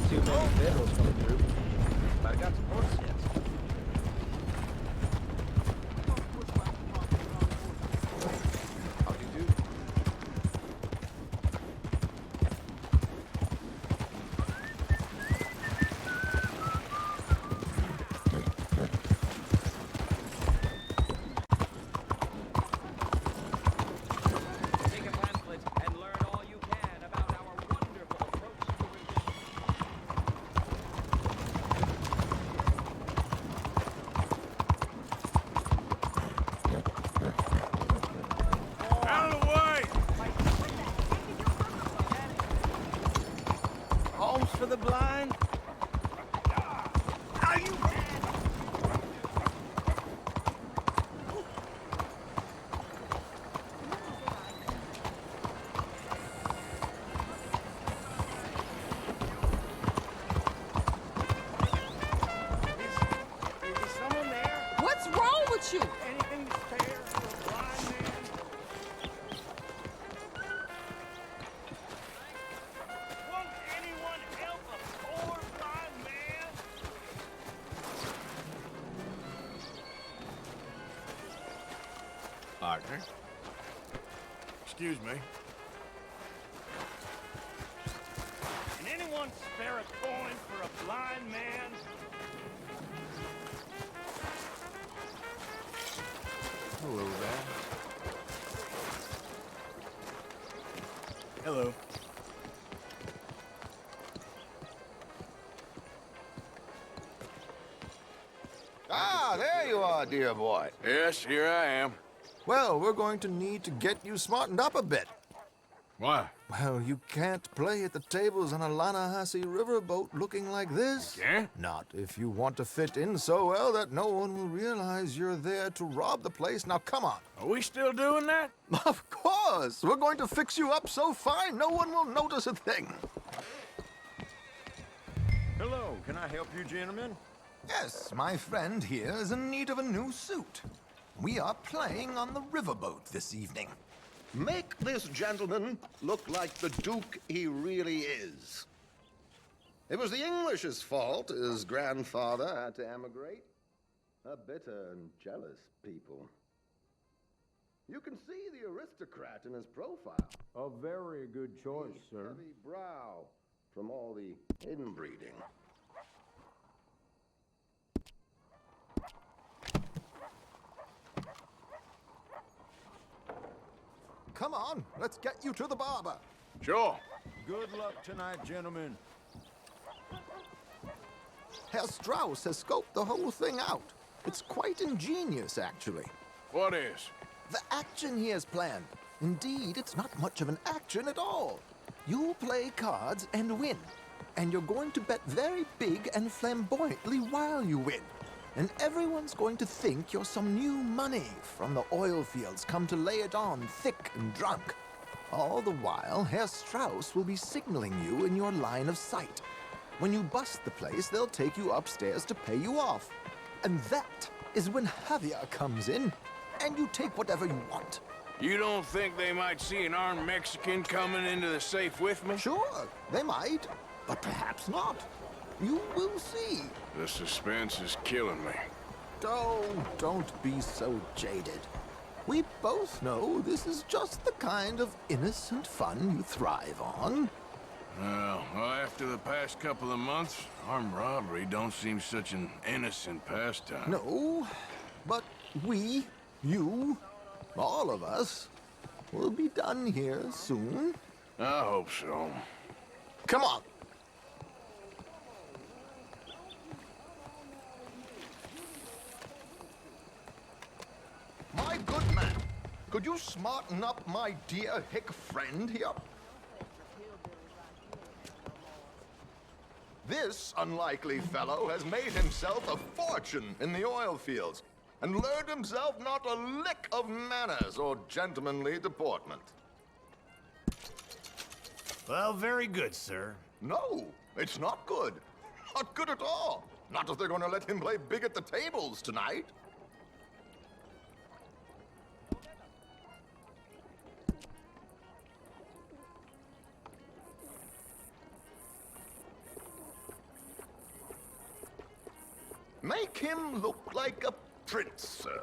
Too many vehicles coming through. But I got some horse yet. How do you do? Take a pamphlet and learn all you can about our wonderful approach to religion. Out of the way! Homes for the blind? Are you Is someone there? What's wrong with you? anything to spare for a blind man? Won't anyone help a poor blind man? Partner? Excuse me. Can anyone spare a coin for a blind man? Hello there. Hello. Ah, there you are, dear boy. Yes, here I am. Well, we're going to need to get you smartened up a bit. Why? Well, you can't play at the tables on a Lanahasi riverboat looking like this. Can't? Not if you want to fit in so well that no one will realize you're there to rob the place. Now, come on. Are we still doing that? Of course. We're going to fix you up so fine no one will notice a thing. Hello, can I help you, gentlemen? Yes, my friend here is in need of a new suit. We are playing on the riverboat this evening. Make this gentleman look like the Duke he really is. It was the English's fault his grandfather had to emigrate. A bitter and jealous people. You can see the aristocrat in his profile. A very good choice, sir. Heavy brow from all the inbreeding. Come on, let's get you to the barber. Sure. Good luck tonight, gentlemen. Herr Strauss has scoped the whole thing out. It's quite ingenious, actually. What is? The action he has planned. Indeed, it's not much of an action at all. You play cards and win. And you're going to bet very big and flamboyantly while you win. And everyone's going to think you're some new money from the oil fields come to lay it on thick and drunk. All the while, Herr Strauss will be signaling you in your line of sight. When you bust the place, they'll take you upstairs to pay you off. And that is when Javier comes in, and you take whatever you want. You don't think they might see an armed Mexican coming into the safe with me? Sure, they might, but perhaps not. You will see. The suspense is killing me. Oh, don't be so jaded. We both know this is just the kind of innocent fun you thrive on. Well, after the past couple of months, armed robbery don't seem such an innocent pastime. No, but we, you, all of us, will be done here soon. I hope so. Come on. My good man, could you smarten up my dear hick friend here? This unlikely fellow has made himself a fortune in the oil fields and learned himself not a lick of manners or gentlemanly deportment. Well, very good, sir. No, it's not good. Not good at all. Not if they're going to let him play big at the tables tonight. make him look like a prince, sir.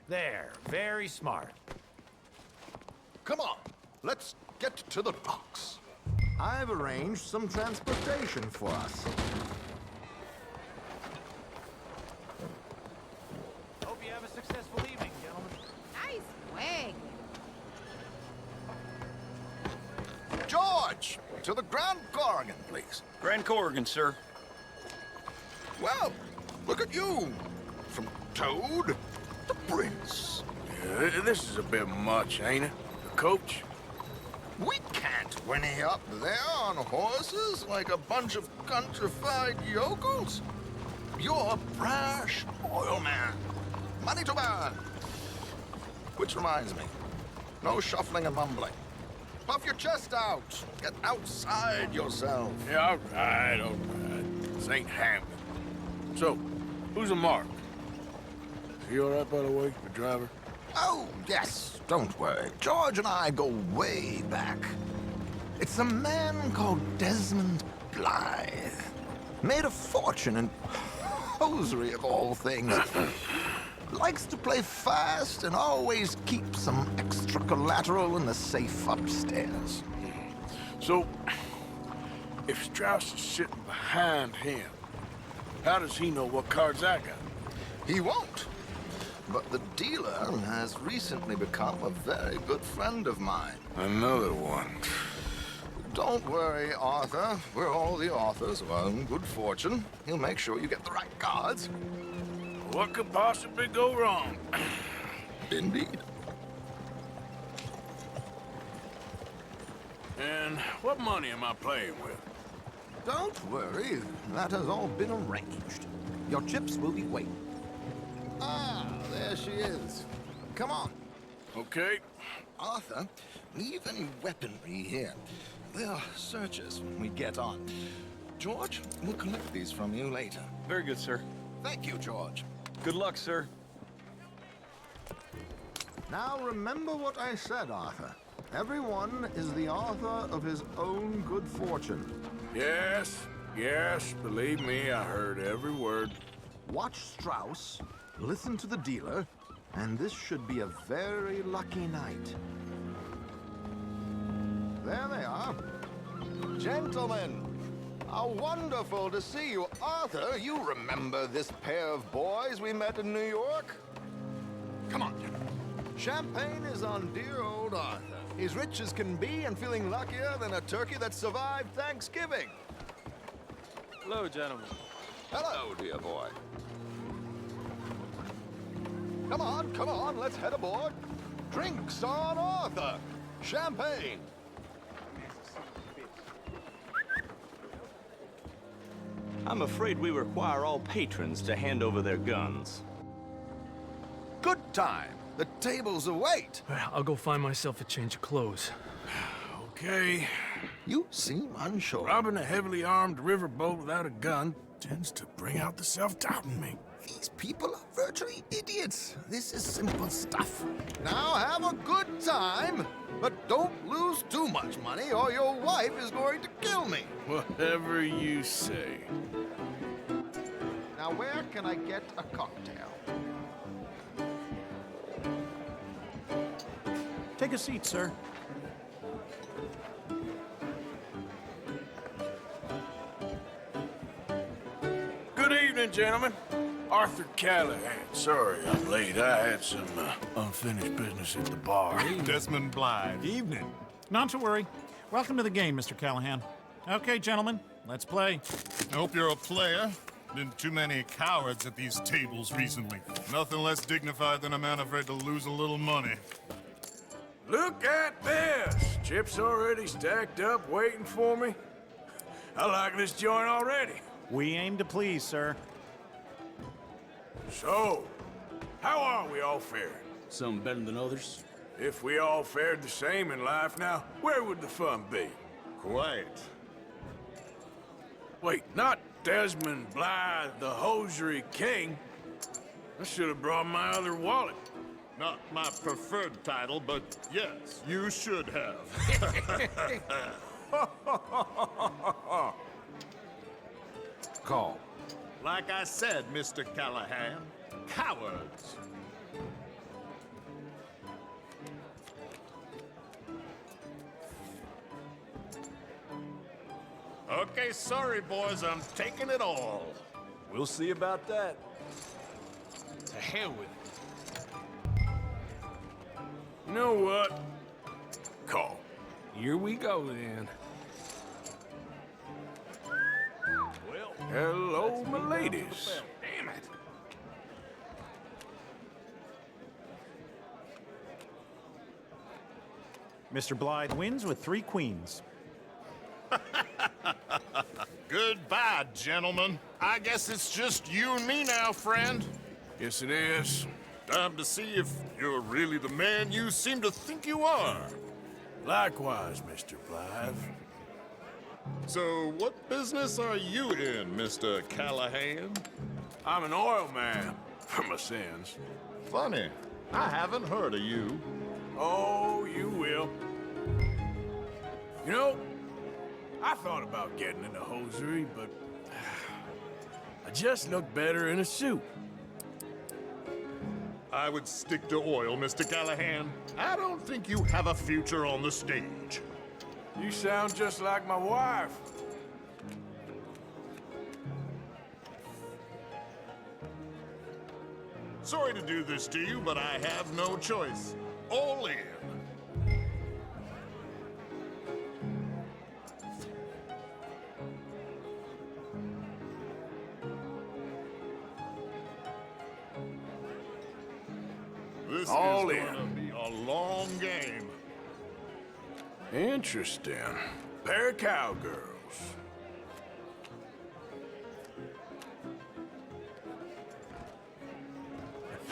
There, very smart. Come on, let's get to the docks. I've arranged some transportation for us. Hope you have a successful evening, gentlemen. Nice wig. George, to the Grand Corrigan, please. Grand Corrigan, sir. Well, look at you. From Toad to Prince. Yeah, this is a bit much, ain't it? The coach? We can't whinny up there on horses like a bunch of countrified yokels. You're a brash oil man. Money to burn. Which reminds me, no shuffling and mumbling. Puff your chest out. Get outside yourself. Yeah, all right. This ain't happening. So, who's a mark? Is he all right, by the way, the driver? Oh, yes, don't worry. George and I go way back. It's a man called Desmond Blythe. Made a fortune in hosiery of all things. Likes to play fast and always keep some extra collateral in the safe upstairs. So, if Strauss is sitting behind him, how does he know what cards I got? He won't. But the dealer has recently become a very good friend of mine. Another one. Don't worry, Arthur. We're all the authors of our own good fortune. He'll make sure you get the right cards. What could possibly go wrong? Indeed. And what money am I playing with? Don't worry, that has all been arranged. Your chips will be waiting. Ah, there she is. Come on. Okay. Arthur, leave any weaponry here. They are searches when we get on. George, we'll collect these from you later. Very good, sir. Thank you, George. Good luck, sir. Now remember what I said, Arthur. Everyone is the author of his own good fortune. Yes, believe me, I heard every word. Watch Strauss, listen to the dealer, and this should be a very lucky night. There they are. Gentlemen, how wonderful to see you. Arthur, you remember this pair of boys we met in New York? Come on. Champagne is on dear old Arthur. He's rich as can be and feeling luckier than a turkey that survived Thanksgiving. Hello, gentlemen. Hello, dear boy. Come on, let's head aboard. Drinks on Arthur. Champagne. I'm afraid we require all patrons to hand over their guns. Good time. The tables await. I'll go find myself a change of clothes. Okay. You seem unsure. Robbing a heavily armed riverboat without a gun tends to bring out the self-doubt in me. These people are virtually idiots. This is simple stuff. Now have a good time, but don't lose lose too much money or your wife is going to kill me. Whatever you say. Now, where can I get a cocktail? Take a seat, sir. Good evening, gentlemen. Arthur Callahan. Sorry I'm late. I had some unfinished business at the bar. Desmond Blythe. Evening. Not to worry. Welcome to the game, Mr. Callahan. Okay, gentlemen, let's play. I hope you're a player. Been too many cowards at these tables recently. Nothing less dignified than a man afraid to lose a little money. Look at this! Chips already stacked up, waiting for me. I like this joint already. We aim to please, sir. So, how are we all faring? Some better than others. If we all fared the same in life now, where would the fun be? Quiet. Wait, not Desmond Blythe, the hosiery king. I should have brought my other wallet. Not my preferred title, but yes, you should have. Call. Like I said, Mr. Callahan, cowards. Okay, sorry, boys, I'm taking it all. We'll see about that. To hell with it. You know what? Call. Here we go, then. Well, hello, my ladies. Damn it. Mr. Blythe wins with 3 queens. Goodbye, gentlemen. I guess it's just you and me now, friend. Yes, it is. Time to see if you're really the man you seem to think you are. Likewise, Mr. Blythe. So, what business are you in, Mr. Callahan? I'm an oil man, for my sins. Funny, I haven't heard of you. Oh, you will. You know, I thought about getting into hosiery, but I just look better in a suit. I would stick to oil, Mr. Callahan. I don't think you have a future on the stage. You sound just like my wife. Sorry to do this to you, but I have no choice. All in. This All is in. gonna be a long game. Interesting. Pair of cowgirls.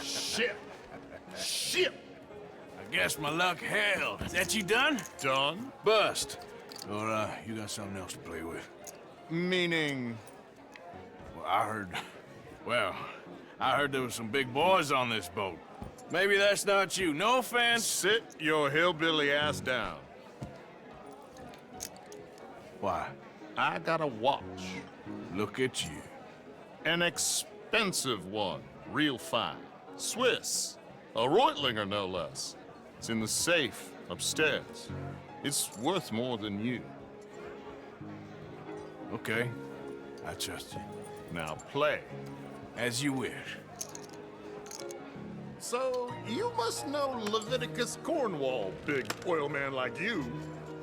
Shit! Shit! I guess my luck held. Is that you done? Done? Bust. Or, you got something else to play with? Meaning... Well, I heard there was some big boys on this boat. Maybe that's not you. No offense. Sit your hillbilly ass down. Why? I got a watch. Look at you. An expensive one. Real fine. Swiss. A Reutlinger, no less. It's in the safe upstairs. It's worth more than you. Okay. I trust you. Now play. As you wish. So, you must know Leviticus Cornwall, big oil man like you.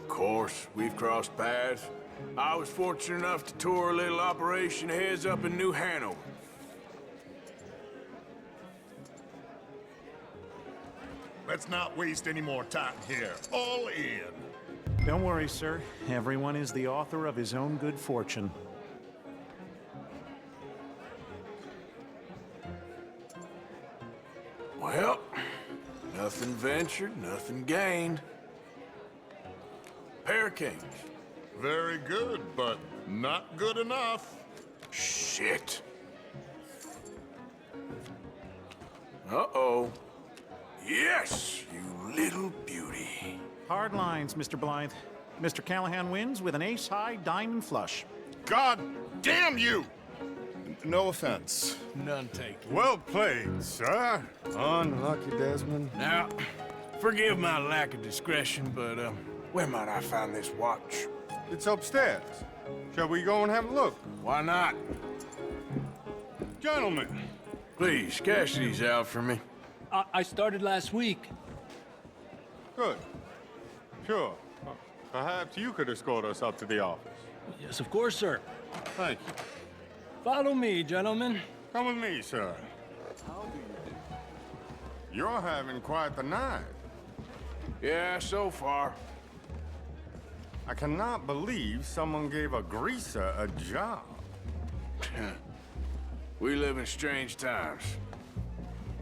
Of course, we've crossed paths. I was fortunate enough to tour a little operation of his up in New Hanover. Let's not waste any more time here. All in. Don't worry, sir. Everyone is the author of his own good fortune. Well, nothing ventured, nothing gained. Pair of kings. Very good, but not good enough. Shit. Uh-oh. Yes, you little beauty. Hard lines, Mr. Blythe. Mr. Callahan wins with an ace-high diamond flush. God damn you! No offense. None taken. Well played, sir. Unlucky, Desmond. Now, forgive my lack of discretion, but, where might I find this watch? It's upstairs. Shall we go and have a look? Why not? Gentlemen. Please, cash these out for me. I started last week. Good. Sure. Perhaps you could escort us up to the office. Yes, of course, sir. Thank you. Follow me, gentlemen. Come with me, sir. How do you do? You're having quite the night. Yeah, so far. I cannot believe someone gave a greaser a job. We live in strange times.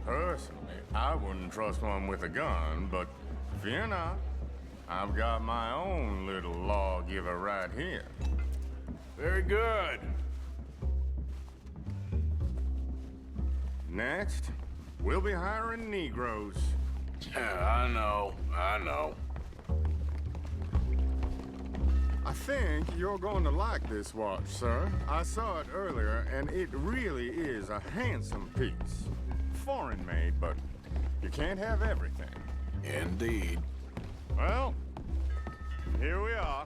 Personally, I wouldn't trust one with a gun, but fear not. I've got my own little lawgiver right here. Very good. Next, we'll be hiring Negroes. Yeah, I know. I think you're going to like this watch, sir. I saw it earlier, and it really is a handsome piece. Foreign made, but you can't have everything. Indeed. Well, here we are.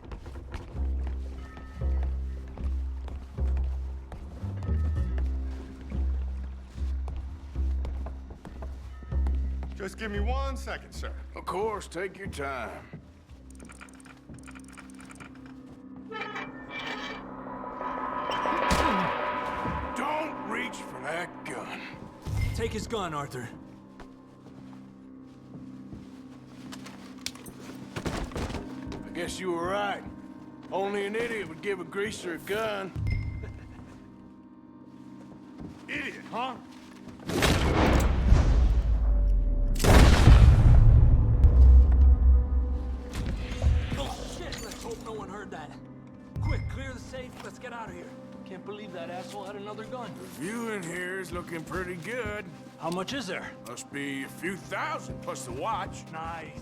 Just give me 1 second, sir. Of course, take your time. Don't reach for that gun. Take his gun, Arthur. I guess you were right. Only an idiot would give a greaser a gun. Idiot, huh? Oh, shit! Let's hope no one heard that. Quick, clear the safe. Let's get out of here. Can't believe that asshole had another gun. The view in here is looking pretty good. How much is there? Must be a few thousand plus the watch. Nice.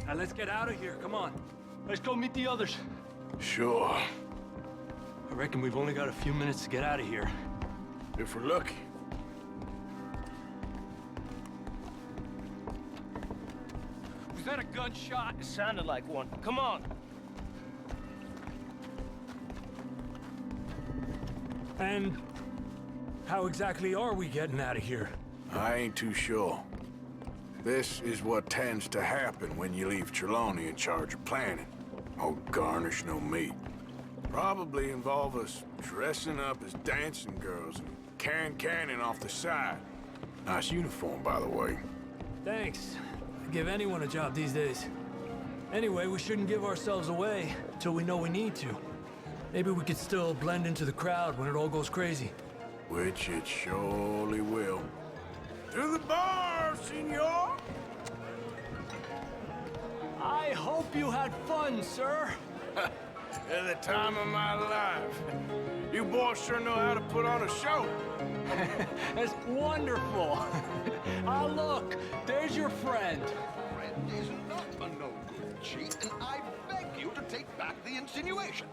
Now let's get out of here. Come on. Let's go meet the others. Sure. I reckon we've only got a few minutes to get out of here. If we're lucky. Was that a gunshot? It sounded like one. Come on. And how exactly are we getting out of here? I ain't too sure. This is what tends to happen when you leave Trelawney in charge of planning. Oh, garnish no meat. Probably involve us dressing up as dancing girls and canning off the side. Nice uniform, by the way. Thanks. I'd give anyone a job these days. Anyway, we shouldn't give ourselves away till we know we need to. Maybe we could still blend into the crowd when it all goes crazy. Which it surely will. To the bar, senor! I hope you had fun, sir. At the time of my life. You boys sure know how to put on a show. That's wonderful. Ah, look, there's your friend. Friend is not a no-good cheat, and I beg you to take back the insinuation.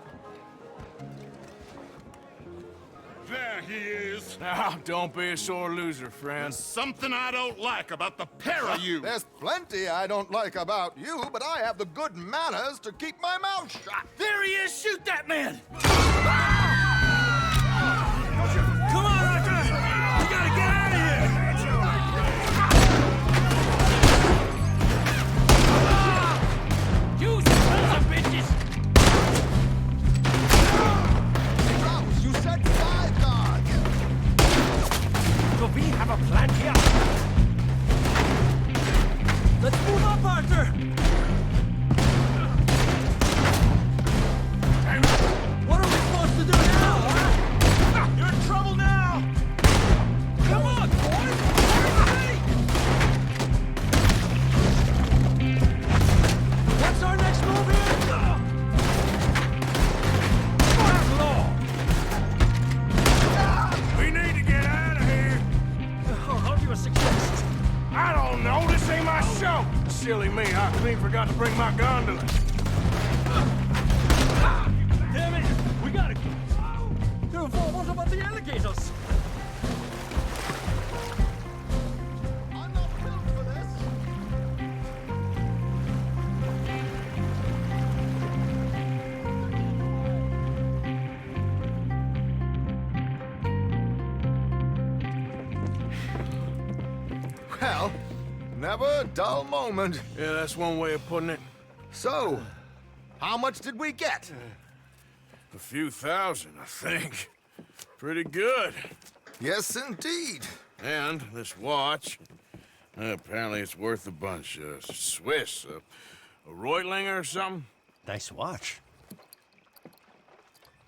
There he is. Now, don't be a sore loser, friend. There's something I don't like about the pair of you. There's plenty I don't like about you, but I have the good manners to keep my mouth shut. There he is! Shoot that man! Come on, Arthur! We gotta get out of here! You sons of bitches! Rouse, you said 5 guards. Do we have a plan here? Let's move up, Arthur! What are we supposed to do? alligators! I'm not built for this. Well, never a dull moment. Yeah, that's one way of putting it. So, how much did we get? A few thousand, I think. Pretty good. Yes, indeed. And this watch, apparently it's worth a bunch. Swiss, a Reutlinger or something? Nice watch.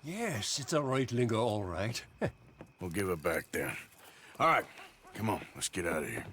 Yes, it's a Reutlinger, all right. We'll give it back then. All right, come on, let's get out of here.